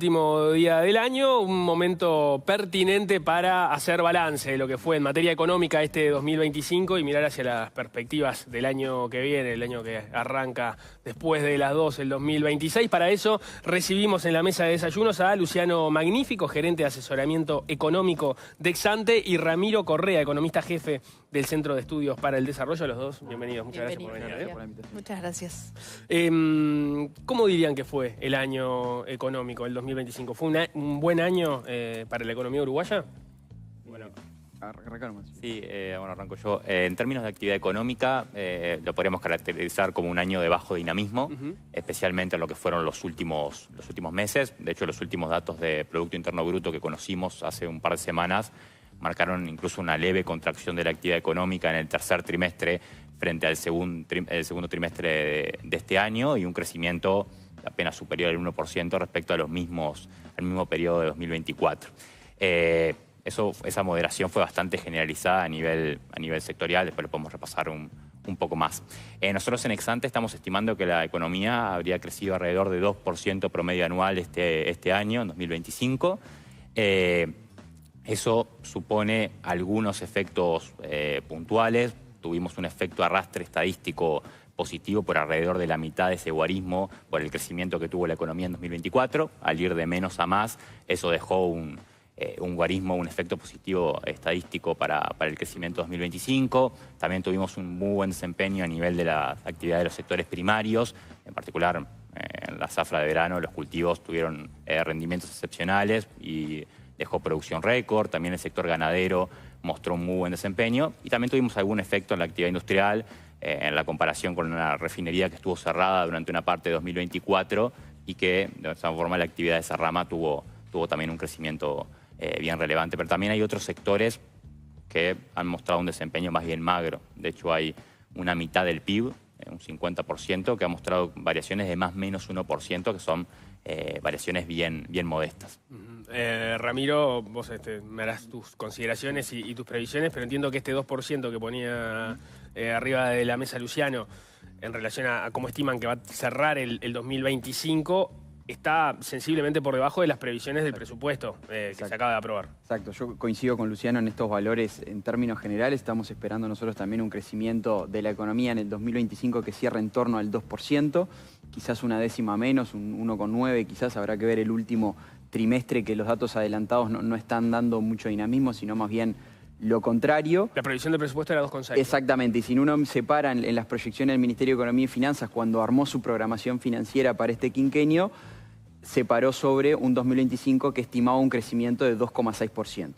último día del año, un momento pertinente para hacer balance de lo que fue en materia económica este 2025 y mirar hacia las perspectivas del año que viene, el año que arranca después de las 2, el 2026. Para eso recibimos en la mesa de desayunos a Luciano Magnífico, gerente de asesoramiento económico de Exante, y Ramiro Correa, economista jefe del Centro de Estudios para el Desarrollo. Los dos, bienvenidos. Muchas gracias por venir. Muchas gracias. ¿Cómo dirían que fue el año económico, el 2025? ¿Fue un buen año para la economía uruguaya? Bueno, arranco yo. En términos de actividad económica, lo podríamos caracterizar como un año de bajo dinamismo, especialmente en lo que fueron los últimos meses. De hecho, los últimos datos de Producto Interno Bruto que conocimos hace un par de semanas marcaron incluso una leve contracción de la actividad económica en el tercer trimestre frente al segundo trimestre de este año, y un crecimiento apenas superior al 1% respecto a al mismo periodo de 2024. Esa moderación fue bastante generalizada a nivel sectorial, después lo podemos repasar un poco más. Nosotros en Exante estamos estimando que la economía habría crecido alrededor de 2% promedio anual este año, en 2025. Eso supone algunos efectos puntuales. Tuvimos un efecto arrastre estadístico positivo por alrededor de la mitad de ese guarismo por el crecimiento que tuvo la economía en 2024. Al ir de menos a más, eso dejó un guarismo, un efecto positivo estadístico para el crecimiento 2025. También tuvimos un muy buen desempeño a nivel de la actividad de los sectores primarios, en particular en la zafra de verano los cultivos tuvieron rendimientos excepcionales y dejó producción récord. También el sector ganadero mostró un muy buen desempeño, y también tuvimos algún efecto en la actividad industrial en la comparación con una refinería que estuvo cerrada durante una parte de 2024 y que de esa forma la actividad de esa rama tuvo también un crecimiento bien relevante. Pero también hay otros sectores que han mostrado un desempeño más bien magro. De hecho, hay una mitad del PIB, un 50%, que ha mostrado variaciones de más o menos 1%, que son variaciones bien modestas. Ramiro, vos me harás tus consideraciones y tus previsiones, pero entiendo que este 2% que ponía arriba de la mesa Luciano en relación a cómo estiman que va a cerrar el 2025 está sensiblemente por debajo de las previsiones del presupuesto que se acaba de aprobar. Exacto, yo coincido con Luciano en estos valores en términos generales. Estamos esperando nosotros también un crecimiento de la economía en el 2025 que cierre en torno al 2%, quizás una décima menos, un 1,9, quizás habrá que ver el último trimestre, que los datos adelantados no están dando mucho dinamismo, sino más bien lo contrario. La previsión del presupuesto era 2,6. Exactamente, y si uno se para en las proyecciones del Ministerio de Economía y Finanzas cuando armó su programación financiera para este quinquenio, se paró sobre un 2025 que estimaba un crecimiento de 2,6%.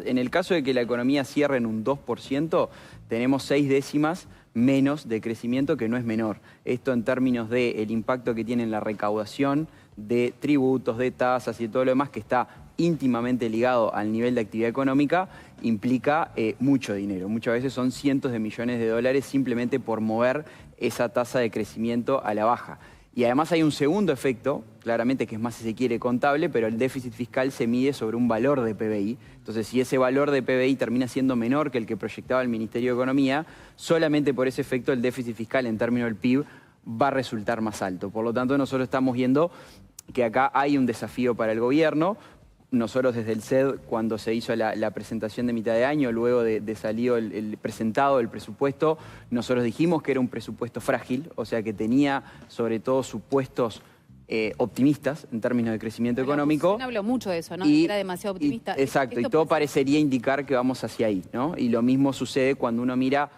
En el caso de que la economía cierre en un 2%, tenemos 6 décimas menos de crecimiento, que no es menor. Esto en términos del impacto que tiene en la recaudación de tributos, de tasas y de todo lo demás, que está íntimamente ligado al nivel de actividad económica, implica mucho dinero. Muchas veces son cientos de millones de dólares simplemente por mover esa tasa de crecimiento a la baja. Y además hay un segundo efecto, claramente, que es más, si se quiere, contable, pero el déficit fiscal se mide sobre un valor de PBI. Entonces, si ese valor de PBI termina siendo menor que el que proyectaba el Ministerio de Economía, solamente por ese efecto el déficit fiscal en términos del PIB va a resultar más alto. Por lo tanto, nosotros estamos viendo que acá hay un desafío para el gobierno. Nosotros desde el CED, cuando se hizo la presentación de mitad de año, luego de salido el presentado del presupuesto, nosotros dijimos que era un presupuesto frágil, o sea que tenía sobre todo supuestos optimistas en términos de crecimiento económico. No habló mucho de eso, ¿no? Era demasiado optimista. Exacto, y todo parecería indicar que vamos hacia ahí, ¿no? Y lo mismo sucede cuando uno mira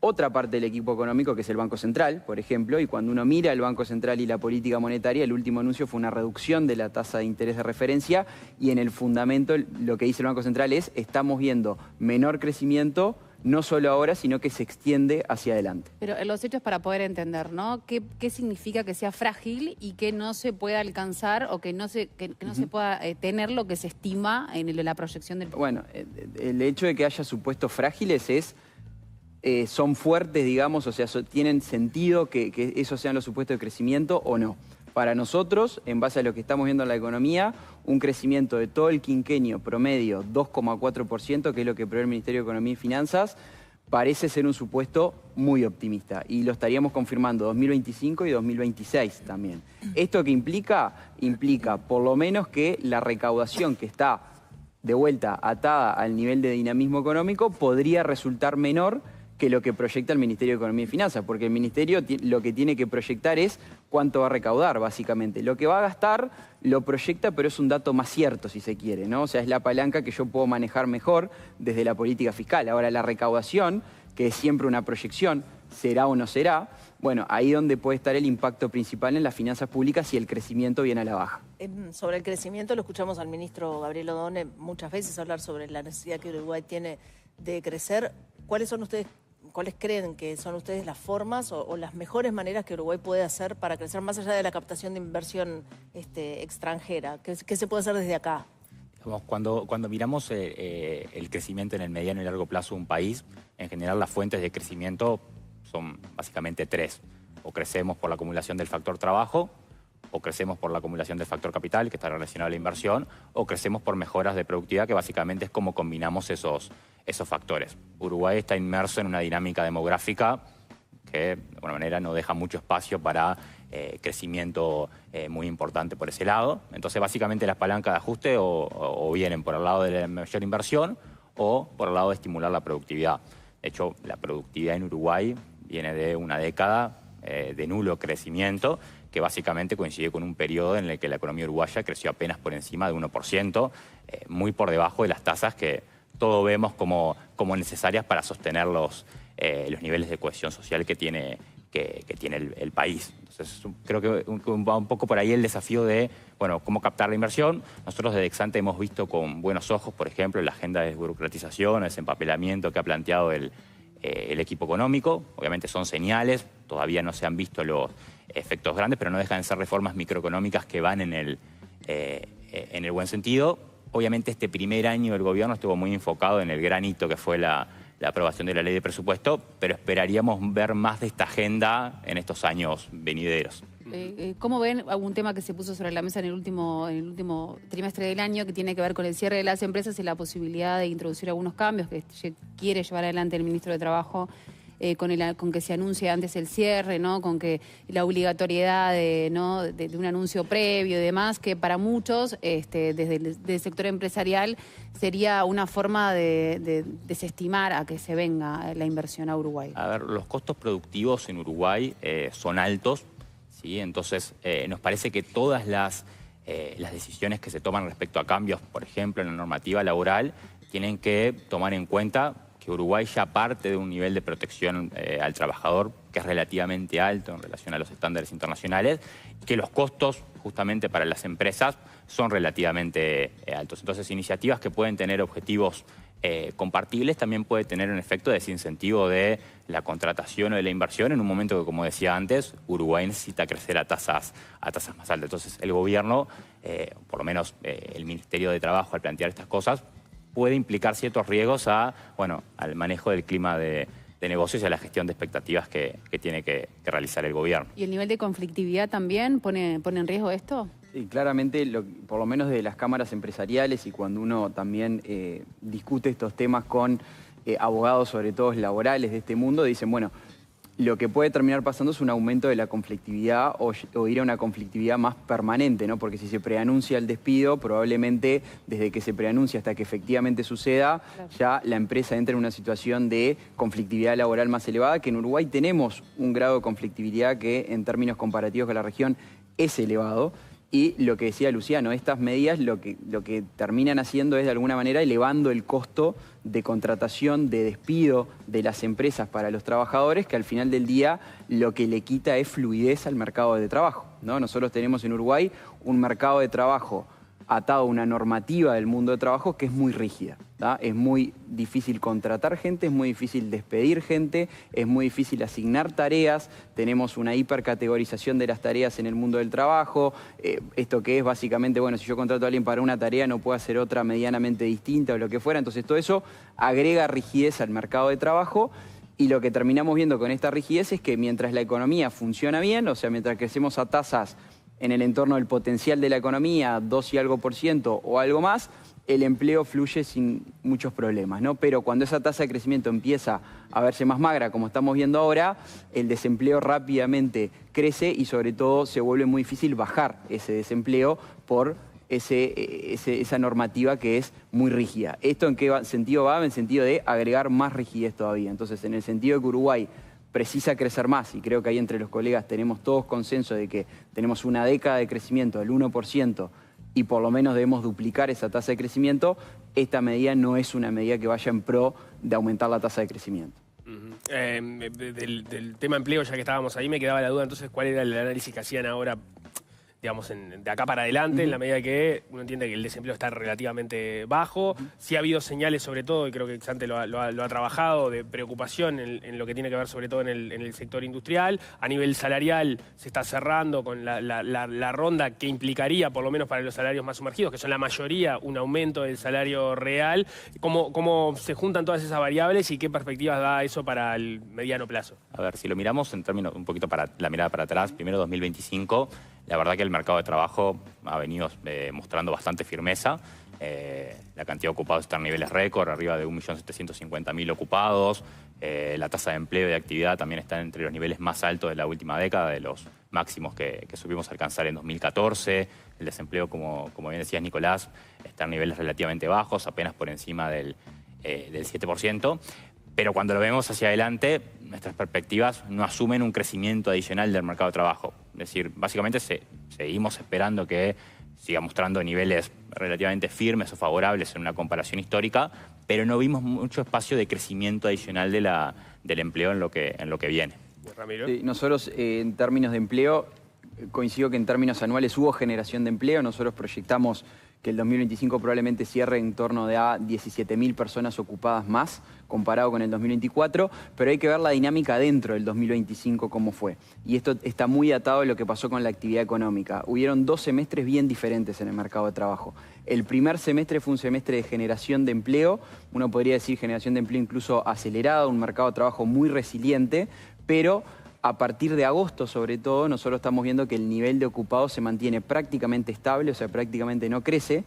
otra parte del equipo económico, que es el Banco Central, por ejemplo, y cuando uno mira el Banco Central y la política monetaria, el último anuncio fue una reducción de la tasa de interés de referencia, y en el fundamento lo que dice el Banco Central es: estamos viendo menor crecimiento, no solo ahora, sino que se extiende hacia adelante. Pero los hechos, para poder entender, ¿no? ¿Qué significa que sea frágil y que no se pueda alcanzar o que no se pueda tener lo que se estima en la proyección del... Bueno, el hecho de que haya supuestos frágiles son fuertes, digamos, o sea, tienen sentido que esos sean los supuestos de crecimiento o no. Para nosotros, en base a lo que estamos viendo en la economía, un crecimiento de todo el quinquenio promedio 2,4%, que es lo que prevé el Ministerio de Economía y Finanzas, parece ser un supuesto muy optimista y lo estaríamos confirmando 2025 y 2026 también. ¿Esto qué implica? Implica por lo menos que la recaudación que está de vuelta atada al nivel de dinamismo económico podría resultar menor que lo que proyecta el Ministerio de Economía y Finanzas, porque el Ministerio lo que tiene que proyectar es cuánto va a recaudar, básicamente. Lo que va a gastar lo proyecta, pero es un dato más cierto, si se quiere, ¿no? O sea, es la palanca que yo puedo manejar mejor desde la política fiscal. Ahora, la recaudación, que es siempre una proyección, será o no será, bueno, ahí donde puede estar el impacto principal en las finanzas públicas si el crecimiento viene a la baja. Sobre el crecimiento lo escuchamos al ministro Gabriel Odone muchas veces hablar sobre la necesidad que Uruguay tiene de crecer. ¿Cuáles creen que son ustedes las formas o las mejores maneras que Uruguay puede hacer para crecer más allá de la captación de inversión extranjera? ¿Qué se puede hacer desde acá? Cuando miramos el crecimiento en el mediano y largo plazo de un país, en general las fuentes de crecimiento son básicamente tres. O crecemos por la acumulación del factor trabajo, o crecemos por la acumulación del factor capital, que está relacionado a la inversión, o crecemos por mejoras de productividad, que básicamente es como combinamos esos factores. Uruguay está inmerso en una dinámica demográfica que, de alguna manera, no deja mucho espacio para crecimiento muy importante por ese lado. Entonces, básicamente, las palancas de ajuste o vienen por el lado de la mayor inversión o por el lado de estimular la productividad. De hecho, la productividad en Uruguay viene de una década de nulo crecimiento, que básicamente coincide con un periodo en el que la economía uruguaya creció apenas por encima de 1%, muy por debajo de las tasas que todos vemos como necesarias para sostener los niveles de cohesión social que tiene el país. Entonces, creo que va un poco por ahí el desafío de, bueno, cómo captar la inversión. Nosotros desde Exante hemos visto con buenos ojos, por ejemplo, la agenda de desburocratización, el desempapelamiento que ha planteado el equipo económico. Obviamente son señales, todavía no se han visto los efectos grandes, pero no dejan de ser reformas microeconómicas que van en el buen sentido. Obviamente este primer año del gobierno estuvo muy enfocado en el gran hito que fue la aprobación de la ley de presupuesto, pero esperaríamos ver más de esta agenda en estos años venideros. ¿Cómo ven algún tema que se puso sobre la mesa en el último trimestre del año que tiene que ver con el cierre de las empresas y la posibilidad de introducir algunos cambios que quiere llevar adelante el ministro de Trabajo? Con que se anuncie antes el cierre, ¿no? Con que la obligatoriedad de un anuncio previo y demás, que para muchos, desde el sector empresarial, sería una forma de desestimar a que se venga la inversión a Uruguay. A ver, los costos productivos en Uruguay son altos, ¿sí? Entonces nos parece que todas las decisiones que se toman respecto a cambios, por ejemplo, en la normativa laboral, tienen que tomar en cuenta que Uruguay ya parte de un nivel de protección al trabajador que es relativamente alto en relación a los estándares internacionales, y que los costos justamente para las empresas son relativamente altos. Entonces, iniciativas que pueden tener objetivos compartibles también puede tener un efecto de desincentivo de la contratación o de la inversión en un momento que, como decía antes, Uruguay necesita crecer a tasas más altas. Entonces, el gobierno, por lo menos el Ministerio de Trabajo, al plantear estas cosas, puede implicar ciertos riesgos al manejo del clima de negocios y a la gestión de expectativas que tiene que realizar el gobierno. ¿Y el nivel de conflictividad también pone en riesgo esto? Sí, claramente, por lo menos de las cámaras empresariales y cuando uno también discute estos temas con abogados, sobre todo laborales de este mundo, dicen, bueno, lo que puede terminar pasando es un aumento de la conflictividad o ir a una conflictividad más permanente, ¿no? Porque si se preanuncia el despido, probablemente desde que se preanuncia hasta que efectivamente suceda, claro, ya la empresa entra en una situación de conflictividad laboral más elevada, que en Uruguay tenemos un grado de conflictividad que en términos comparativos con la región es elevado. Y lo que decía Luciano, estas medidas lo que terminan haciendo es de alguna manera elevando el costo de contratación, de despido de las empresas para los trabajadores, que al final del día lo que le quita es fluidez al mercado de trabajo, ¿no? Nosotros tenemos en Uruguay un mercado de trabajo atado a una normativa del mundo de trabajo que es muy rígida, ¿tá? Es muy difícil contratar gente, es muy difícil despedir gente, es muy difícil asignar tareas, tenemos una hipercategorización de las tareas en el mundo del trabajo, esto que es básicamente, bueno, si yo contrato a alguien para una tarea no puedo hacer otra medianamente distinta o lo que fuera, entonces todo eso agrega rigidez al mercado de trabajo. Y lo que terminamos viendo con esta rigidez es que mientras la economía funciona bien, o sea, mientras crecemos a tasas en el entorno del potencial de la economía, 2 y algo % o algo más, el empleo fluye sin muchos problemas, ¿no? Pero cuando esa tasa de crecimiento empieza a verse más magra, como estamos viendo ahora, el desempleo rápidamente crece y sobre todo se vuelve muy difícil bajar ese desempleo por esa normativa que es muy rígida. ¿Esto en qué sentido va? En el sentido de agregar más rigidez todavía. Entonces, en el sentido de que Uruguay precisa crecer más, y creo que ahí entre los colegas tenemos todos consenso de que tenemos una década de crecimiento del 1%, y por lo menos debemos duplicar esa tasa de crecimiento, esta medida no es una medida que vaya en pro de aumentar la tasa de crecimiento. Del tema empleo, ya que estábamos ahí, me quedaba la duda entonces cuál era el análisis que hacían ahora, digamos, de acá para adelante, en la medida que uno entiende que el desempleo está relativamente bajo. Sí ha habido señales, sobre todo, y creo que Xante lo ha trabajado, de preocupación en lo que tiene que ver sobre todo en el sector industrial. A nivel salarial se está cerrando con la ronda que implicaría, por lo menos para los salarios más sumergidos, que son la mayoría, un aumento del salario real. ¿Cómo se juntan todas esas variables y qué perspectivas da eso para el mediano plazo? A ver, si lo miramos en términos un poquito para la mirada para atrás, primero 2025, la verdad que el mercado de trabajo ha venido mostrando bastante firmeza. La cantidad de ocupados está en niveles récord, arriba de 1.750.000 ocupados. La tasa de empleo y de actividad también está entre los niveles más altos de la última década, de los máximos que supimos alcanzar en 2014. El desempleo, como bien decías, Nicolás, está en niveles relativamente bajos, apenas por encima del 7%. Pero cuando lo vemos hacia adelante, nuestras perspectivas no asumen un crecimiento adicional del mercado de trabajo. Es decir, básicamente seguimos esperando que siga mostrando niveles relativamente firmes o favorables en una comparación histórica, pero no vimos mucho espacio de crecimiento adicional del empleo en lo que viene. Ramiro. Sí, nosotros, en términos de empleo, coincido que en términos anuales hubo generación de empleo. Nosotros proyectamos que el 2025 probablemente cierre en torno de a 17.000 personas ocupadas más, comparado con el 2024, pero hay que ver la dinámica dentro del 2025 cómo fue. Y esto está muy atado a lo que pasó con la actividad económica. Hubieron 2 semestres bien diferentes en el mercado de trabajo. El primer semestre fue un semestre de generación de empleo, uno podría decir generación de empleo incluso acelerada, un mercado de trabajo muy resiliente, pero a partir de agosto, sobre todo, nosotros estamos viendo que el nivel de ocupados se mantiene prácticamente estable, o sea, prácticamente no crece.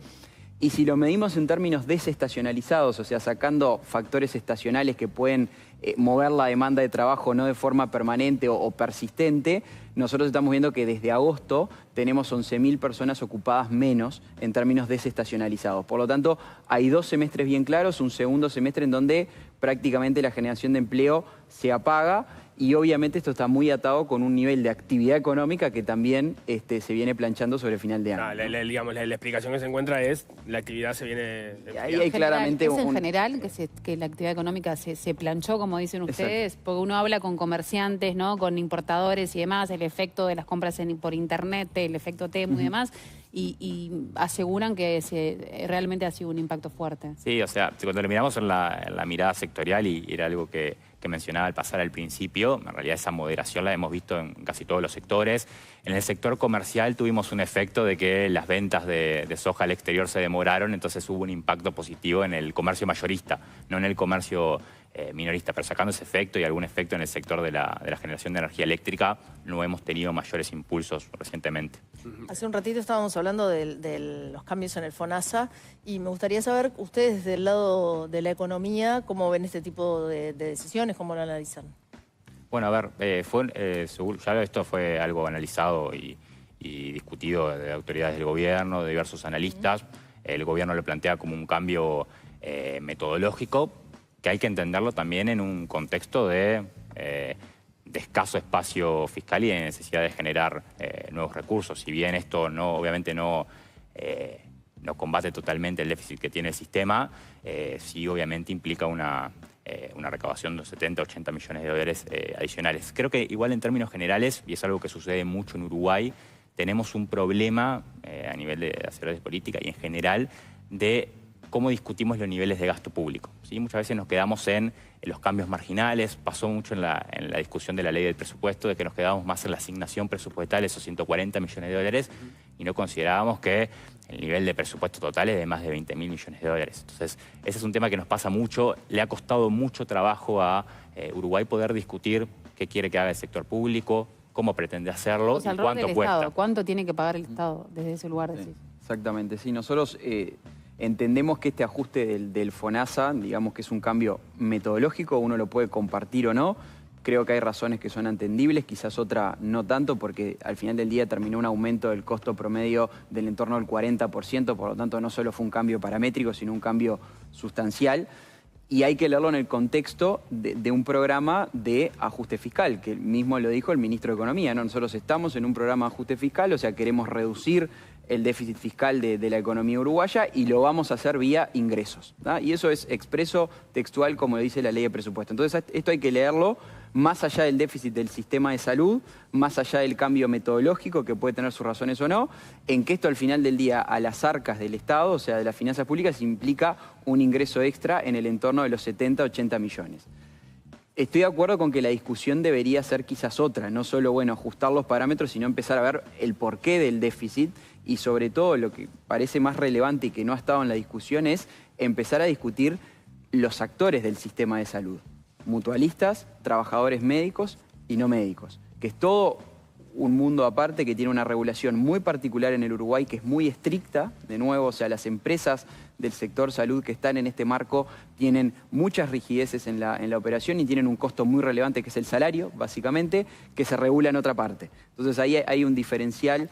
Y si lo medimos en términos desestacionalizados, o sea, sacando factores estacionales que pueden mover la demanda de trabajo no de forma permanente o persistente, nosotros estamos viendo que desde agosto tenemos 11.000 personas ocupadas menos en términos desestacionalizados. Por lo tanto, hay 2 semestres bien claros, un segundo semestre en donde prácticamente la generación de empleo se apaga. Y obviamente esto está muy atado con un nivel de actividad económica que también se viene planchando sobre el final de año. La explicación que se encuentra es la actividad se viene... Ahí hay claramente ¿Es en general que la actividad económica se planchó, como dicen ustedes? Exacto. Porque uno habla con comerciantes, ¿no? Con importadores y demás, el efecto de las compras por internet, el efecto Temu y demás, y aseguran que realmente ha sido un impacto fuerte. Sí, o sea, cuando lo miramos en la mirada sectorial, y era algo que mencionaba al pasar al principio, en realidad esa moderación la hemos visto en casi todos los sectores. En el sector comercial tuvimos un efecto de que las ventas de soja al exterior se demoraron, entonces hubo un impacto positivo en el comercio mayorista, no en el comercio minorista. Pero sacando ese efecto y algún efecto en el sector de la generación de energía eléctrica, no hemos tenido mayores impulsos recientemente. Hace un ratito estábamos hablando de los cambios en el FONASA y me gustaría saber, ustedes desde el lado de la economía, ¿cómo ven este tipo de decisiones? ¿Cómo lo analizan? Bueno, a ver, seguro, ya esto fue algo analizado y discutido de autoridades del gobierno, de diversos analistas. El gobierno lo plantea como un cambio metodológico, que hay que entenderlo también en un contexto de escaso espacio fiscal y de necesidad de generar nuevos recursos. Si bien esto obviamente no combate totalmente el déficit que tiene el sistema, sí obviamente implica una recaudación de 70, 80 millones de dólares adicionales. Creo que igual en términos generales, y es algo que sucede mucho en Uruguay, tenemos un problema a nivel de hacedores de política y en general de cómo discutimos los niveles de gasto público, ¿sí? Muchas veces nos quedamos en los cambios marginales. Pasó mucho en la discusión de la ley del presupuesto, de que nos quedamos más en la asignación presupuestal, esos 140 millones de dólares, y no considerábamos que el nivel de presupuesto total es de más de 20.000 millones de dólares. Entonces, ese es un tema que nos pasa mucho. Le ha costado mucho trabajo a Uruguay poder discutir qué quiere que haga el sector público, cómo pretende hacerlo, O sea, y cuánto del cuesta. Estado. ¿Cuánto tiene que pagar el Estado desde ese lugar? Sí, exactamente, sí. Nosotros Entendemos que este ajuste del FONASA, digamos que es un cambio metodológico, uno lo puede compartir o no. Creo que hay razones que son entendibles, quizás otra no tanto, porque al final del día terminó un aumento del costo promedio del entorno del 40%, por lo tanto no solo fue un cambio paramétrico, sino un cambio sustancial. Y hay que leerlo en el contexto de un programa de ajuste fiscal, que mismo lo dijo el ministro de Economía, ¿no? Nosotros estamos en un programa de ajuste fiscal, o sea, queremos reducir el déficit fiscal de la economía uruguaya y lo vamos a hacer vía ingresos, ¿tá? Y eso es expreso, textual, como dice la ley de presupuesto. Entonces, esto hay que leerlo más allá del déficit del sistema de salud, más allá del cambio metodológico, que puede tener sus razones o no, en que esto al final del día a las arcas del Estado, o sea, de las finanzas públicas, implica un ingreso extra en el entorno de los 70, 80 millones. Estoy de acuerdo con que la discusión debería ser quizás otra, no solo, bueno, ajustar los parámetros, sino empezar a ver el porqué del déficit y sobre todo lo que parece más relevante y que no ha estado en la discusión es empezar a discutir los actores del sistema de salud. Mutualistas, trabajadores médicos y no médicos, que es todo un mundo aparte que tiene una regulación muy particular en el Uruguay, que es muy estricta, de nuevo, o sea, las empresas del sector salud que están en este marco tienen muchas rigideces en la operación y tienen un costo muy relevante que es el salario, básicamente, que se regula en otra parte. Entonces ahí hay un diferencial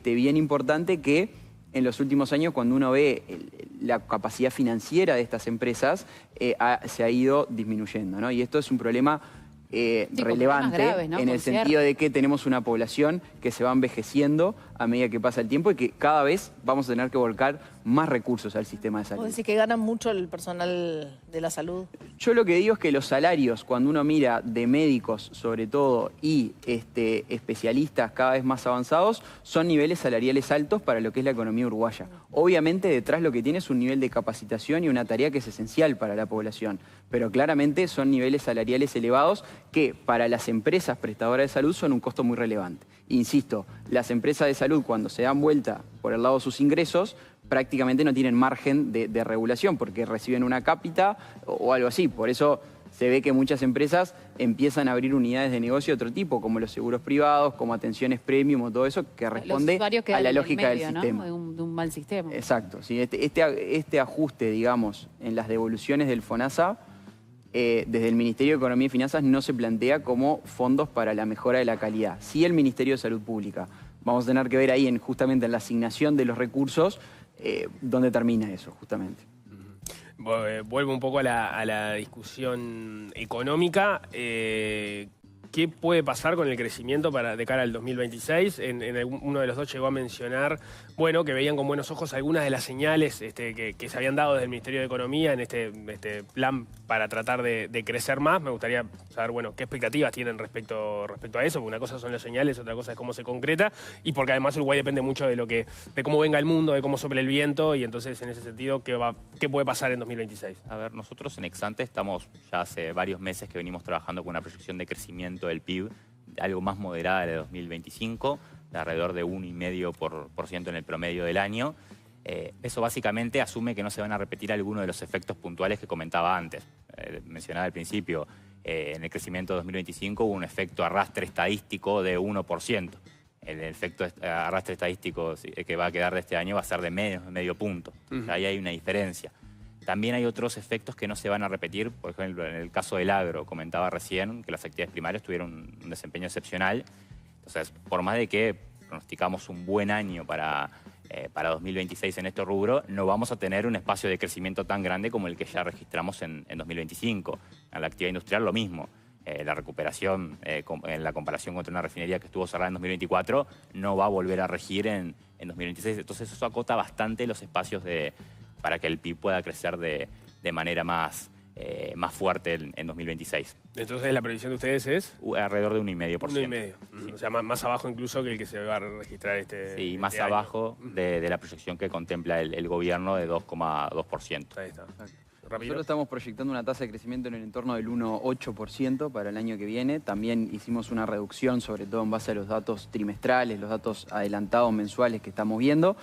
bien importante que en los últimos años, cuando uno ve la capacidad financiera de estas empresas, se ha ido disminuyendo, ¿no? Y esto es un problema relevante graves, ¿no? en el sentido de que tenemos una población que se va envejeciendo a medida que pasa el tiempo y que cada vez vamos a tener que volcar más recursos al sistema de salud. ¿Vos decís que gana mucho el personal de la salud? Yo lo que digo es que los salarios, cuando uno mira de médicos sobre todo y especialistas cada vez más avanzados, son niveles salariales altos para lo que es la economía uruguaya. Obviamente detrás lo que tiene es un nivel de capacitación y una tarea que es esencial para la población, pero claramente son niveles salariales elevados que para las empresas prestadoras de salud son un costo muy relevante. Insisto, las empresas de salud cuando se dan vuelta por el lado de sus ingresos prácticamente no tienen margen de regulación porque reciben una cápita o algo así. Por eso se ve que muchas empresas empiezan a abrir unidades de negocio de otro tipo, como los seguros privados, como atenciones premium o todo eso, que responde a la lógica del sistema. De un mal sistema. Exacto. ¿Sí? Este ajuste, digamos, en las devoluciones del FONASA, desde el Ministerio de Economía y Finanzas no se plantea como fondos para la mejora de la calidad. Sí el Ministerio de Salud Pública. Vamos a tener que ver ahí justamente en la asignación de los recursos dónde termina eso, justamente. Vuelvo un poco a la discusión económica. ¿Qué puede pasar con el crecimiento de cara al 2026? Uno de los dos llegó a mencionar, bueno, que veían con buenos ojos algunas de las señales que se habían dado desde el Ministerio de Economía en este plan para tratar de crecer más. Me gustaría saber, bueno, qué expectativas tienen respecto a eso, porque una cosa son las señales, otra cosa es cómo se concreta, y porque además Uruguay depende mucho de cómo venga el mundo, de cómo sople el viento, y entonces en ese sentido, ¿qué puede pasar en 2026? A ver, nosotros en Exante estamos ya hace varios meses que venimos trabajando con una proyección de crecimiento del PIB algo más moderada de 2025, de alrededor de 1,5% en el promedio del año. Eso básicamente asume que no se van a repetir algunos de los efectos puntuales que comentaba antes. Mencionaba al principio, en el crecimiento de 2025 hubo un efecto arrastre estadístico de 1%. El efecto arrastre estadístico que va a quedar de este año va a ser de medio punto. O sea, ahí hay una diferencia. También hay otros efectos que no se van a repetir. Por ejemplo, en el caso del agro, comentaba recién que las actividades primarias tuvieron un desempeño excepcional. Entonces, por más de que pronosticamos un buen año para 2026 en este rubro, no vamos a tener un espacio de crecimiento tan grande como el que ya registramos en 2025. En la actividad industrial lo mismo. La recuperación en la comparación contra una refinería que estuvo cerrada en 2024 no va a volver a regir en 2026. Entonces eso acota bastante los espacios para que el PIB pueda crecer de manera más fuerte en 2026. Entonces, ¿la previsión de ustedes es? Alrededor de 1,5%. 1,5%. Sí. O sea, más abajo incluso que el que se va a registrar Sí, más año. abajo de la proyección que contempla el gobierno de 2,2%. Ahí está. Nosotros estamos proyectando una tasa de crecimiento en el entorno del 1,8% para el año que viene. También hicimos una reducción, sobre todo en base a los datos trimestrales, los datos adelantados mensuales que estamos viendo.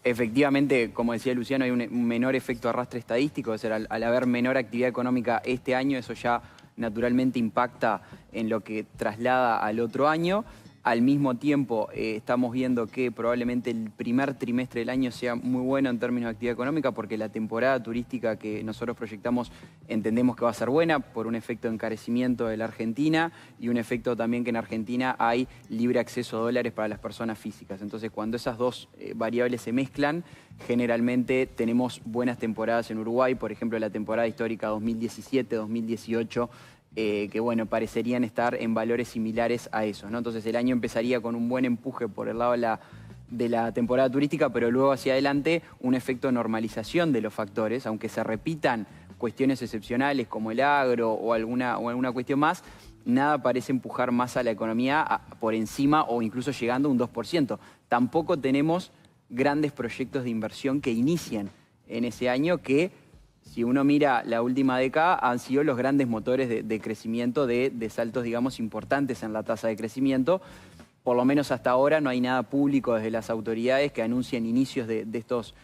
Efectivamente, como decía Luciano, hay un menor efecto arrastre estadístico, es decir, al haber menor actividad económica este año, eso ya naturalmente impacta en lo que traslada al otro año. Al mismo tiempo, estamos viendo que probablemente el primer trimestre del año sea muy bueno en términos de actividad económica porque la temporada turística que nosotros proyectamos entendemos que va a ser buena por un efecto de encarecimiento de la Argentina y un efecto también que en Argentina hay libre acceso a dólares para las personas físicas. Entonces, cuando esas dos variables se mezclan, generalmente tenemos buenas temporadas en Uruguay. Por ejemplo, la temporada histórica 2017-2018, que bueno, parecerían estar en valores similares a esos, ¿no? Entonces el año empezaría con un buen empuje por el lado de la temporada turística, pero luego hacia adelante un efecto de normalización de los factores, aunque se repitan cuestiones excepcionales como el agro o alguna cuestión más, nada parece empujar más a la economía por encima o incluso llegando a un 2%. Tampoco tenemos grandes proyectos de inversión que inician en ese año que, si uno mira la última década, han sido los grandes motores de crecimiento, de saltos, digamos, importantes en la tasa de crecimiento. Por lo menos hasta ahora no hay nada público desde las autoridades que anuncien inicios de estos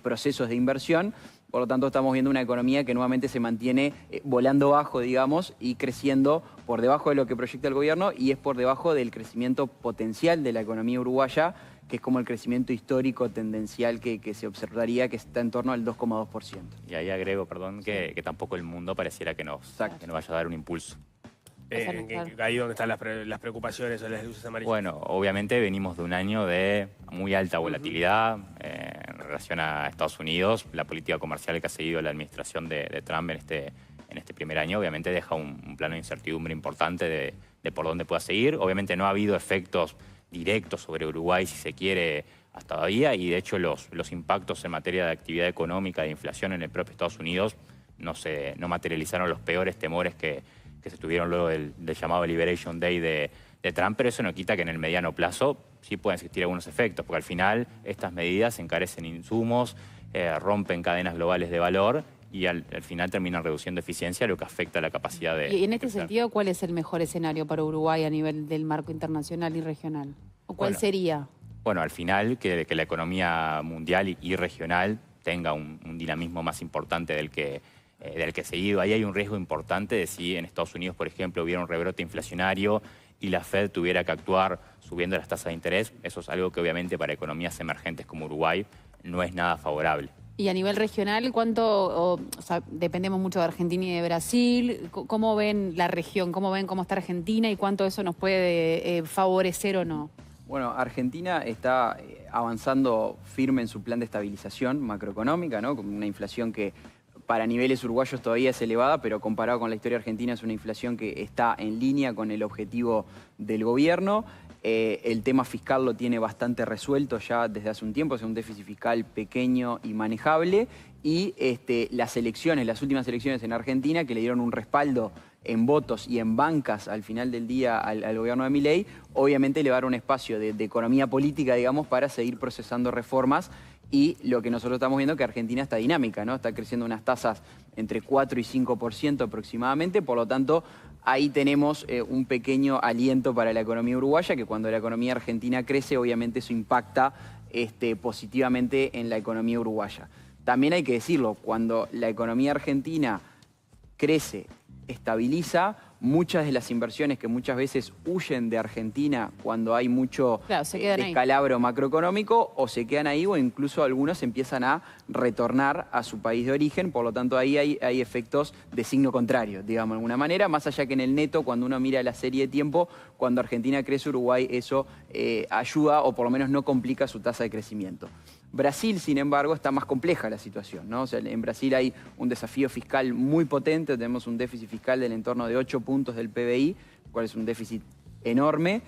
procesos de inversión. Por lo tanto, estamos viendo una economía que nuevamente se mantiene volando bajo, digamos, y creciendo por debajo de lo que proyecta el gobierno y es por debajo del crecimiento potencial de la economía uruguaya, que es como el crecimiento histórico tendencial que se observaría, que está en torno al 2,2%. Y ahí agrego, perdón, que tampoco el mundo pareciera que nos vaya a dar un impulso. Ahí donde están las preocupaciones o las luces amarillas. Bueno, obviamente venimos de un año de muy alta volatilidad en relación a Estados Unidos. La política comercial que ha seguido la administración de Trump en este primer año obviamente deja un plano de incertidumbre importante de por dónde pueda seguir. Obviamente no ha habido efectos directos sobre Uruguay, si se quiere, hasta todavía, y de hecho los impactos en materia de actividad económica, de inflación en el propio Estados Unidos no materializaron los peores temores que se tuvieron luego del llamado Liberation Day de Trump, pero eso no quita que en el mediano plazo sí puedan existir algunos efectos, porque al final estas medidas encarecen insumos, rompen cadenas globales de valor y al final terminan reduciendo eficiencia, lo que afecta a la capacidad de... Y en este sentido, ¿cuál es el mejor escenario para Uruguay a nivel del marco internacional y regional? ¿O cuál sería? Bueno, al final que la economía mundial y regional tenga un dinamismo más importante del que seguido. Ahí hay un riesgo importante de si en Estados Unidos, por ejemplo, hubiera un rebrote inflacionario y la Fed tuviera que actuar subiendo las tasas de interés. Eso es algo que obviamente para economías emergentes como Uruguay no es nada favorable. Y a nivel regional, ¿cuánto? O sea, dependemos mucho de Argentina y de Brasil. ¿Cómo ven la región? ¿Cómo ven cómo está Argentina y cuánto eso nos puede favorecer o no? Bueno, Argentina está avanzando firme en su plan de estabilización macroeconómica, ¿no? Con una inflación que para niveles uruguayos todavía es elevada, pero comparado con la historia argentina es una inflación que está en línea con el objetivo del gobierno. El tema fiscal lo tiene bastante resuelto ya desde hace un tiempo, es un déficit fiscal pequeño y manejable. Y las últimas elecciones en Argentina, que le dieron un respaldo en votos y en bancas al final del día al gobierno de Milei, obviamente le va a dar un espacio de economía política, digamos, para seguir procesando reformas. Y lo que nosotros estamos viendo es que Argentina está dinámica, ¿no? Está creciendo unas tasas entre 4 y 5% aproximadamente, por lo tanto, ahí tenemos un pequeño aliento para la economía uruguaya, que cuando la economía argentina crece, obviamente eso impacta positivamente en la economía uruguaya. También hay que decirlo, cuando la economía argentina crece, estabiliza, muchas de las inversiones que muchas veces huyen de Argentina cuando hay mucho descalabro macroeconómico, o se quedan ahí o incluso algunos empiezan a retornar a su país de origen. Por lo tanto, ahí hay efectos de signo contrario, digamos de alguna manera, más allá que en el neto, cuando uno mira la serie de tiempo, cuando Argentina crece, Uruguay eso ayuda o por lo menos no complica su tasa de crecimiento. Brasil, sin embargo, está más compleja la situación, ¿no? O sea, en Brasil hay un desafío fiscal muy potente, tenemos un déficit fiscal del entorno de 8 puntos del PBI, cual es un déficit enorme,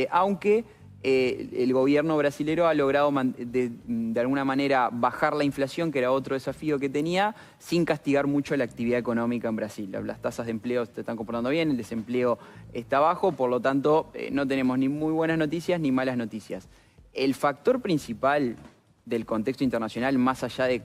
aunque el gobierno brasilero ha logrado de alguna manera bajar la inflación, que era otro desafío que tenía, sin castigar mucho la actividad económica en Brasil. Las tasas de empleo se están comportando bien, el desempleo está bajo, por lo tanto no tenemos ni muy buenas noticias ni malas noticias. El factor principal del contexto internacional, más allá de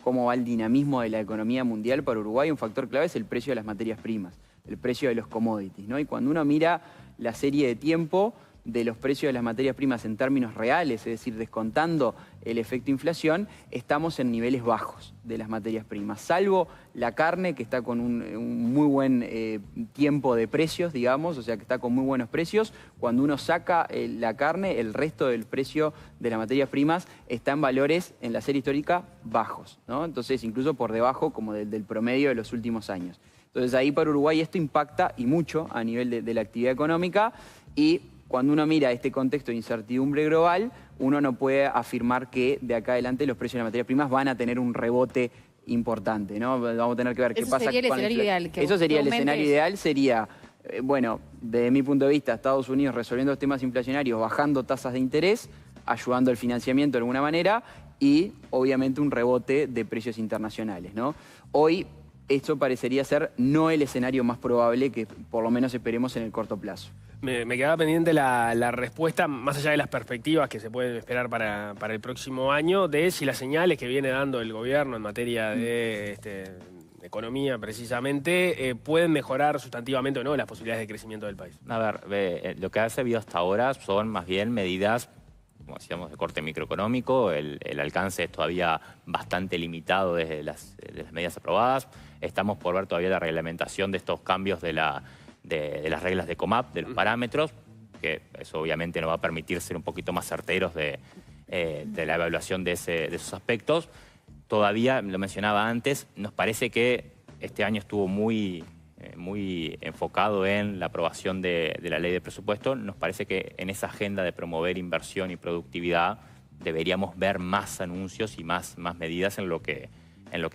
cómo va el dinamismo de la economía mundial para Uruguay, un factor clave es el precio de las materias primas, el precio de los commodities, ¿no? Y cuando uno mira la serie de tiempo, de los precios de las materias primas en términos reales, es decir, descontando el efecto inflación, estamos en niveles bajos de las materias primas, salvo la carne, que está con un muy buen tiempo de precios, digamos, o sea que está con muy buenos precios. Cuando uno saca la carne, el resto del precio de las materias primas está en valores en la serie histórica bajos, ¿no? Entonces incluso por debajo como del promedio de los últimos años. Entonces ahí para Uruguay esto impacta y mucho a nivel de la actividad económica, y cuando uno mira este contexto de incertidumbre global, uno no puede afirmar que de acá adelante los precios de las materias primas van a tener un rebote importante, ¿no? Vamos a tener que ver qué pasa con la inflación. Eso sería el escenario ideal. Eso sería el escenario ideal, sería, bueno, desde mi punto de vista, Estados Unidos resolviendo los temas inflacionarios, bajando tasas de interés, ayudando al financiamiento de alguna manera y obviamente un rebote de precios internacionales, ¿no? Hoy esto parecería ser no el escenario más probable que por lo menos esperemos en el corto plazo. Me quedaba pendiente la respuesta, más allá de las perspectivas que se pueden esperar para el próximo año, de si las señales que viene dando el gobierno en materia de economía precisamente pueden mejorar sustantivamente o no las posibilidades de crecimiento del país. A ver, lo que ha servido hasta ahora son más bien medidas, como decíamos, de corte microeconómico. El alcance es todavía bastante limitado desde las medidas aprobadas. Estamos por ver todavía la reglamentación de estos cambios de las reglas de COMAP, de los parámetros, que eso obviamente nos va a permitir ser un poquito más certeros de la evaluación de esos aspectos. Todavía, lo mencionaba antes, nos parece que este año estuvo muy enfocado en la aprobación de la ley de presupuesto. Nos parece que en esa agenda de promover inversión y productividad deberíamos ver más anuncios y más medidas en lo que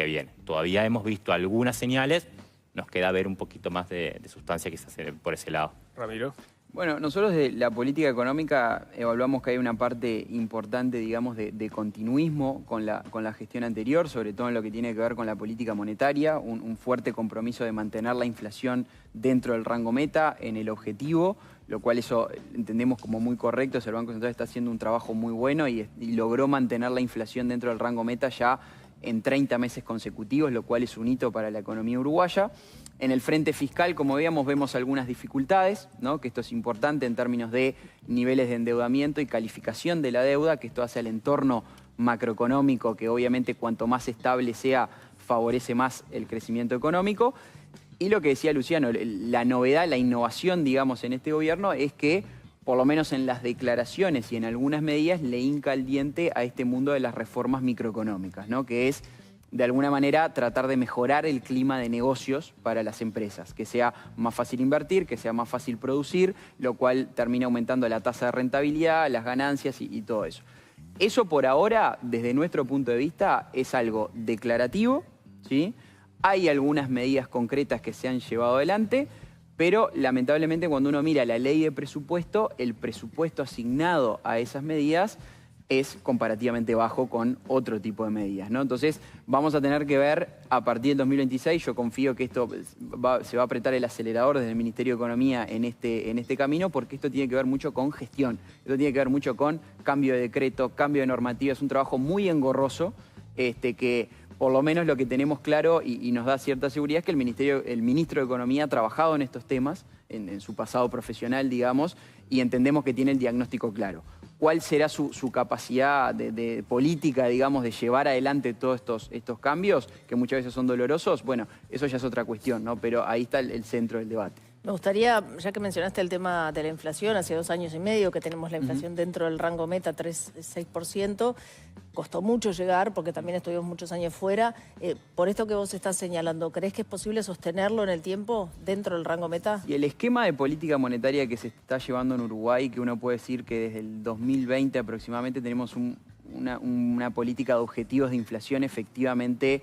viene. Todavía hemos visto algunas señales, nos queda ver un poquito más de sustancia quizás por ese lado. Ramiro. Bueno, nosotros de la política económica evaluamos que hay una parte importante, digamos, de continuismo con la gestión anterior, sobre todo en lo que tiene que ver con la política monetaria, un fuerte compromiso de mantener la inflación dentro del rango meta en el objetivo, lo cual eso entendemos como muy correcto. El Banco Central está haciendo un trabajo muy bueno y logró mantener la inflación dentro del rango meta ya en 30 meses consecutivos, lo cual es un hito para la economía uruguaya. En el frente fiscal, como veíamos, vemos algunas dificultades, ¿no? Que esto es importante en términos de niveles de endeudamiento y calificación de la deuda, que esto hace al entorno macroeconómico, que obviamente cuanto más estable sea, favorece más el crecimiento económico. Y lo que decía Luciano, la novedad, la innovación, digamos, en este gobierno es que, por lo menos en las declaraciones y en algunas medidas, le hinca el diente a este mundo de las reformas microeconómicas, ¿no? Que es, de alguna manera, tratar de mejorar el clima de negocios para las empresas, que sea más fácil invertir, que sea más fácil producir, lo cual termina aumentando la tasa de rentabilidad, las ganancias y todo eso. Eso por ahora, desde nuestro punto de vista, es algo declarativo, ¿sí? Hay algunas medidas concretas que se han llevado adelante, pero lamentablemente cuando uno mira la ley de presupuesto, el presupuesto asignado a esas medidas es comparativamente bajo con otro tipo de medidas, ¿no? Entonces vamos a tener que ver a partir del 2026, yo confío que esto se va a apretar el acelerador desde el Ministerio de Economía en este camino, porque esto tiene que ver mucho con gestión, esto tiene que ver mucho con cambio de decreto, cambio de normativa, es un trabajo muy engorroso, que por lo menos lo que tenemos claro y nos da cierta seguridad es que el ministro de Economía ha trabajado en estos temas, en su pasado profesional, digamos, y entendemos que tiene el diagnóstico claro. ¿Cuál será su capacidad de política, digamos, de llevar adelante todos estos cambios, que muchas veces son dolorosos? Bueno, eso ya es otra cuestión, ¿no? Pero ahí está el centro del debate. Me gustaría, ya que mencionaste el tema de la inflación, hace 2 años y medio que tenemos la inflación dentro del rango meta, 6%, costó mucho llegar porque también estuvimos muchos años fuera. Por esto que vos estás señalando, ¿crees que es posible sostenerlo en el tiempo dentro del rango meta? Y el esquema de política monetaria que se está llevando en Uruguay, que uno puede decir que desde el 2020 aproximadamente tenemos una política de objetivos de inflación efectivamente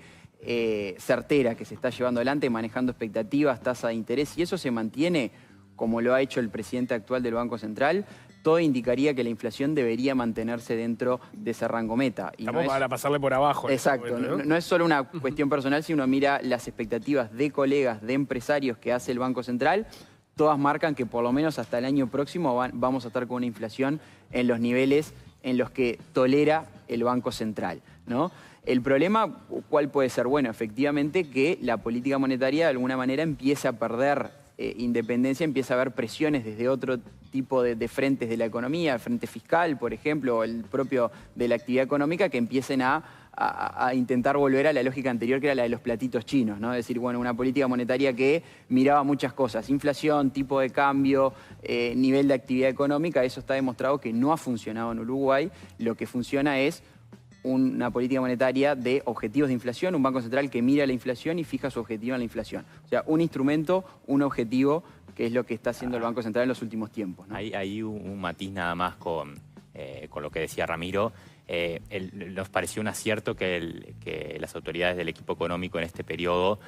certera que se está llevando adelante, manejando expectativas, tasa de interés, y eso se mantiene como lo ha hecho el presidente actual del Banco Central, todo indicaría que la inflación debería mantenerse dentro de ese rango meta. Y estamos para pasarle por abajo. Exacto, este momento, no es solo una cuestión personal, si uno mira las expectativas de colegas, de empresarios que hace el Banco Central, todas marcan que por lo menos hasta el año próximo vamos a estar con una inflación en los niveles en los que tolera el Banco Central, ¿no? El problema, ¿cuál puede ser? Bueno, efectivamente que la política monetaria de alguna manera empieza a perder independencia, empieza a haber presiones desde otro tipo de frentes de la economía, el frente fiscal, por ejemplo, o el propio de la actividad económica, que empiecen a intentar volver a la lógica anterior, que era la de los platitos chinos, ¿no? Es decir, bueno, una política monetaria que miraba muchas cosas, inflación, tipo de cambio, nivel de actividad económica. Eso está demostrado que no ha funcionado en Uruguay. Lo que funciona es una política monetaria de objetivos de inflación, un banco central que mira la inflación y fija su objetivo en la inflación. O sea, un instrumento, un objetivo, que es lo que está haciendo el Banco Central en los últimos tiempos, ¿no? Hay un matiz nada más con lo que decía Ramiro. Nos pareció un acierto que las autoridades del equipo económico en este periodo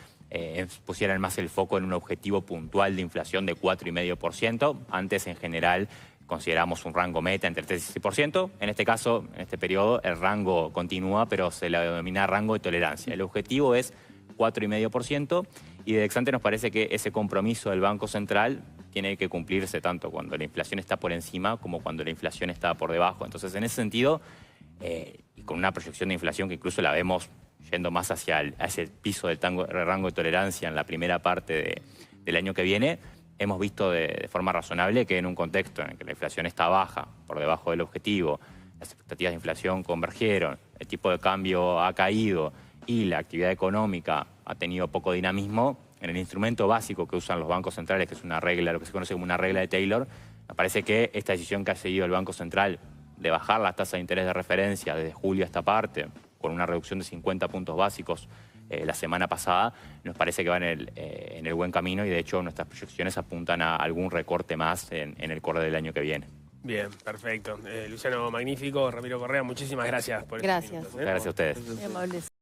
pusieran más el foco en un objetivo puntual de inflación de 4,5%. Antes, en general, consideramos un rango meta entre 3 y 6%. En este caso, en este periodo, el rango continúa, pero se le denomina rango de tolerancia. El objetivo es 4,5%, y de ex-ante nos parece que ese compromiso del Banco Central tiene que cumplirse tanto cuando la inflación está por encima como cuando la inflación está por debajo. Entonces, en ese sentido, y con una proyección de inflación que incluso la vemos yendo más hacia ese piso del rango de tolerancia en la primera parte del año que viene, hemos visto de forma razonable que en un contexto en el que la inflación está baja, por debajo del objetivo, las expectativas de inflación convergieron, el tipo de cambio ha caído y la actividad económica ha tenido poco dinamismo, en el instrumento básico que usan los bancos centrales, que es una regla, lo que se conoce como una regla de Taylor, me parece que esta decisión que ha seguido el Banco Central de bajar las tasas de interés de referencia desde julio a esta parte, con una reducción de 50 puntos básicos la semana pasada, nos parece que va en el buen camino, y de hecho nuestras proyecciones apuntan a algún recorte más en el corte del año que viene. Bien, perfecto. Luciano, magnífico. Ramiro Correa, muchísimas gracias por Gracias. estos minutos, Gracias a ustedes. Muy amables.